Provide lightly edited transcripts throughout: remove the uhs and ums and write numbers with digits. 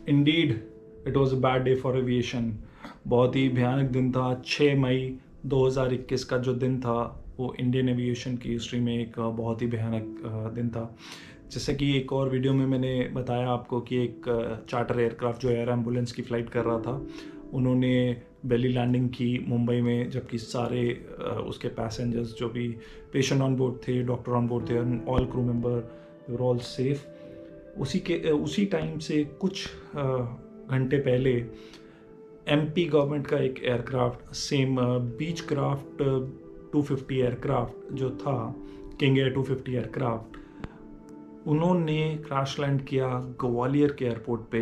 Indeed it was a bad day for aviation. बहुत ही भयानक दिन था। 6 मई 2021 का जो दिन था वो इंडियन एविएशन की हिस्ट्री में एक बहुत ही भयानक दिन था। जैसे कि एक और वीडियो में मैंने बताया आपको कि एक चार्टर एयरक्राफ्ट जो एयर एम्बुलेंस की फ़्लाइट कर रहा था, उन्होंने बेली लैंडिंग की मुंबई में, जबकि सारे उसके पैसेंजर्स जो भी पेशेंट ऑन बोर्ड थे, डॉक्टर ऑन बोर्ड थे, all crew member were all safe. उसी टाइम से कुछ घंटे पहले एमपी गवर्नमेंट का एक एयरक्राफ्ट, सेम बीच क्राफ्ट 250 एयरक्राफ्ट जो था, किंग एयर 250 एयरक्राफ्ट, उन्होंने क्रैश लैंड किया ग्वालियर के एयरपोर्ट पे,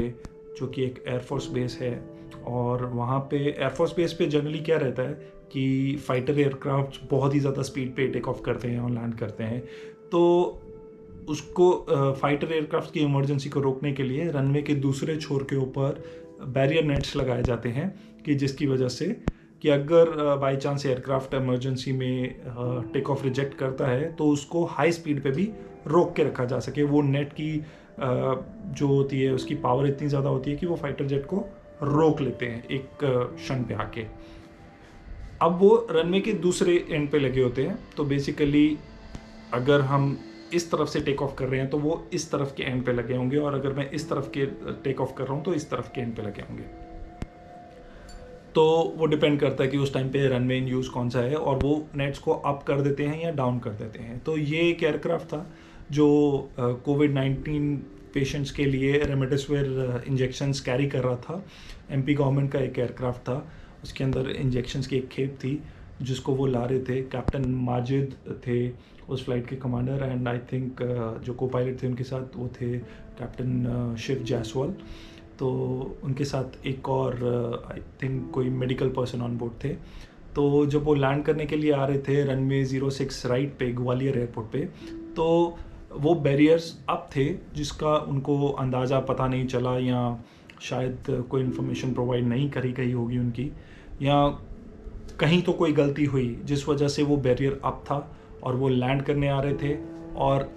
जो कि एक एयरफोर्स बेस है। और वहाँ पे एयरफोर्स बेस पे जनरली क्या रहता है कि फाइटर एयरक्राफ्ट बहुत ही ज़्यादा स्पीड पे टेक ऑफ करते हैं और लैंड करते हैं। तो उसको फाइटर एयरक्राफ्ट की इमरजेंसी को रोकने के लिए रनवे के दूसरे छोर के ऊपर बैरियर नेट्स लगाए जाते हैं, कि जिसकी वजह से कि अगर बाई चांस एयरक्राफ्ट इमरजेंसी में टेक ऑफ रिजेक्ट करता है तो उसको हाई स्पीड पे भी रोक के रखा जा सके। वो नेट की जो होती है उसकी पावर इतनी ज़्यादा होती है कि वो फाइटर जेट को रोक लेते हैं एक क्षण पे आके। अब वो रनवे के दूसरे एंड पे लगे होते हैं, तो बेसिकली अगर हम इस तरफ से टेक ऑफ कर रहे हैं तो वो इस तरफ के एंड पे लगे होंगे, और अगर मैं इस तरफ के टेक ऑफ कर रहा हूँ तो इस तरफ के एंड पे लगे होंगे। तो वो डिपेंड करता है कि उस टाइम पे रनवे इन यूज़ कौन सा है, और वो नेट्स को अप कर देते हैं या डाउन कर देते हैं। तो ये एक एयरक्राफ्ट था जो कोविड-19 पेशेंट्स के लिए रेमडेसिविर इंजेक्शंस कैरी कर रहा था। एमपी गवर्नमेंट का एक एयरक्राफ्ट था, उसके अंदर इंजेक्शंस की एक खेप थी जिसको वो ला रहे थे। कैप्टन माजिद थे उस फ्लाइट के कमांडर, एंड आई थिंक जो को पायलट थे उनके साथ वो थे कैप्टन शिव जायसवाल। तो उनके साथ एक और आई थिंक कोई मेडिकल पर्सन ऑन बोर्ड थे। तो जब वो लैंड करने के लिए आ रहे थे रनवे 06 राइट पे ग्वालियर एयरपोर्ट पे, तो वो बैरियर्स अप थे जिसका उनको अंदाज़ा पता नहीं चला, या शायद कोई इन्फॉर्मेशन प्रोवाइड नहीं करी गई होगी उनकी, या कहीं तो कोई गलती हुई जिस वजह से वो बैरियर अप था और वो लैंड करने आ रहे थे। और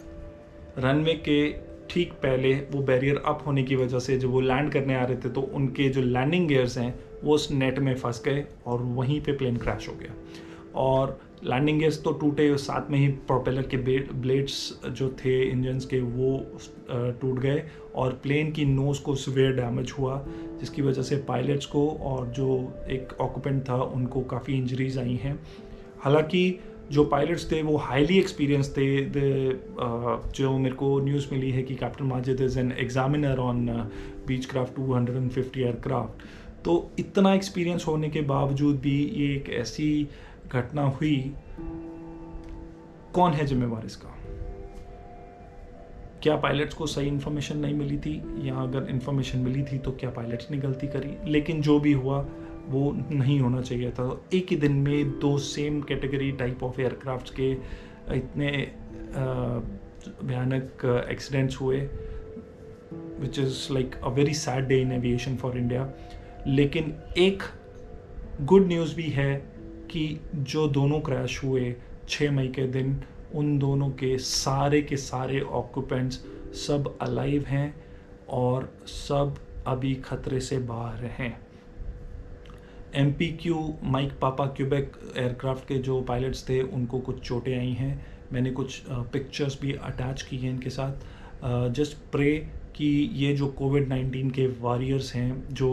रनवे के ठीक पहले वो बैरियर अप होने की वजह से जब वो लैंड करने आ रहे थे तो उनके जो लैंडिंग गियर्स हैं वो उस नेट में फंस गए और वहीं पे प्लेन क्रैश हो गया। और लैंडिंग गियर्स तो टूटे, साथ में ही प्रोपेलर के ब्लेड्स जो थे इंजन्स के वो टूट गए, और प्लेन की नोज़ को सिवियर डैमेज हुआ, जिसकी वजह से पायलट्स को और जो एक ऑक्यूपेंट था उनको काफ़ी इंजरीज आई हैं। हालांकि जो पायलट्स थे वो हाईली एक्सपीरियंस थे। जो मेरे को न्यूज़ मिली है कि captain Majid is an examiner on beach craft 250 aircraft. तो इतना एक्सपीरियंस होने के बावजूद भी ये एक ऐसी घटना हुई, कौन है जिम्मेवार इसका? क्या पायलट्स को सही इन्फॉर्मेशन नहीं मिली थी, या अगर इन्फॉर्मेशन मिली थी तो क्या पायलट्स ने गलती करी? लेकिन जो भी हुआ वो नहीं होना चाहिए था। एक ही दिन में दो same category type of aircrafts के इतने भयानक एक्सीडेंट्स हुए, which is like a very sad day in aviation for India. लेकिन एक गुड न्यूज़ भी है कि जो दोनों क्रैश हुए 6 मई के दिन, उन दोनों के सारे ऑक्यूपेंट्स सब अलाइव हैं और सब अभी खतरे से बाहर हैं। MPQ माइक पापा क्यूबेक एयरक्राफ्ट के जो पायलट्स थे उनको कुछ चोटें आई हैं। मैंने कुछ पिक्चर्स भी अटैच की हैं इनके साथ। जस्ट प्रे कि ये जो कोविड-19 के वॉरियर्स हैं, जो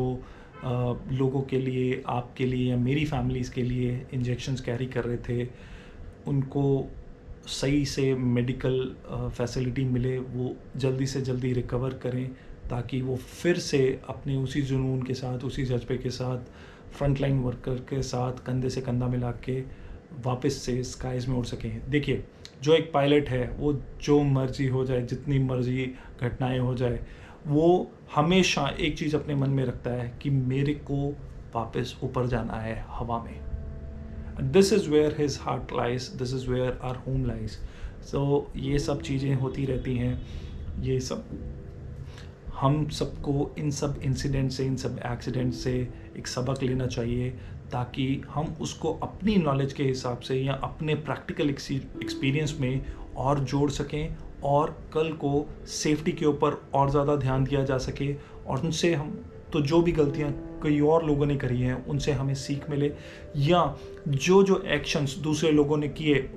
लोगों के लिए, आपके लिए या मेरी फैमिलीज़ के लिए इंजेक्शंस कैरी कर रहे थे, उनको सही से मेडिकल फैसिलिटी मिले, वो जल्दी से जल्दी रिकवर करें, ताकि वो फिर से अपने उसी जुनून के साथ, उसी जज्बे के साथ, फ्रंटलाइन वर्कर के साथ कंधे से कंधा मिला के वापस से स्काइज़ में उड़ सकें। देखिए, जो एक पायलट है वो जो मर्जी हो जाए, जितनी मर्जी घटनाएं हो जाए, वो हमेशा एक चीज़ अपने मन में रखता है कि मेरे को वापस ऊपर जाना है हवा में। This is where his heart lies, this is where our home lies. So ये सब चीज़ें होती रहती हैं। ये सब हम सबको इन सब इंसिडेंट से, इन सब एक्सीडेंट से एक सबक लेना चाहिए, ताकि हम उसको अपनी नॉलेज के हिसाब से या अपने प्रैक्टिकल एक्सपीरियंस में और जोड़ सकें और कल को सेफ्टी के ऊपर और ज़्यादा ध्यान दिया जा सके, और उनसे हम तो जो भी गलतियाँ कई और लोगों ने करी हैं उनसे हमें सीख मिले, या जो एक्शंस दूसरे लोगों ने किए,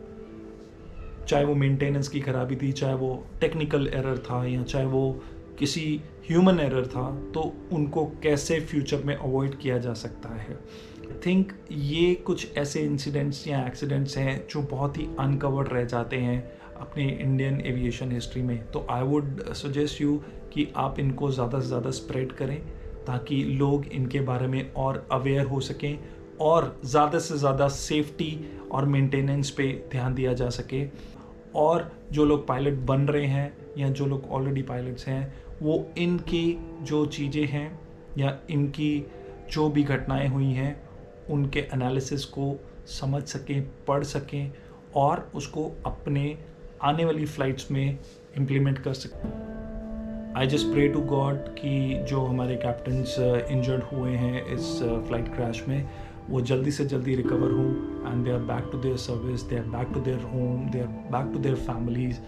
चाहे वो मेंटेनेंस की खराबी थी, चाहे वो टेक्निकल एरर था, या चाहे वो किसी ह्यूमन एरर था, तो उनको कैसे फ्यूचर में अवॉइड किया जा सकता है। आई थिंक ये कुछ ऐसे इंसिडेंट्स या एक्सीडेंट्स हैं जो बहुत ही अनकवर्ड रह जाते हैं अपने इंडियन एविएशन हिस्ट्री में। तो आई वुड सजेस्ट यू कि आप इनको ज़्यादा से ज़्यादा स्प्रेड करें ताकि लोग इनके बारे में और अवेयर हो सकें, और ज़्यादा से ज़्यादा सेफ्टी और मेंटेनेंस पे ध्यान दिया जा सके। और जो लोग पायलट बन रहे हैं या जो लोग ऑलरेडी पायलट्स हैं, वो इनकी जो चीज़ें हैं या इनकी जो भी घटनाएं हुई हैं उनके एनालिसिस को समझ सकें, पढ़ सकें, और उसको अपने आने वाली फ़्लाइट्स में इम्प्लीमेंट कर सकें। I just pray to God कि जो हमारे कैप्टन्स इंजर्ड हुए हैं इस फ्लाइट क्रैश में, वो जल्दी से जल्दी रिकवर हों and they are back to their service, they are back to their home, they are back to their families,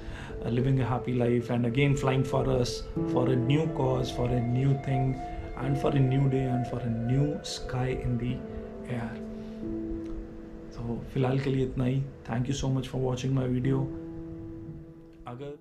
living a happy life and again flying for us, for a new cause, for a new thing, and for a new day and for a new sky in the air. तो फिलहाल के लिए इतना ही। Thank you so much for watching my video. अगर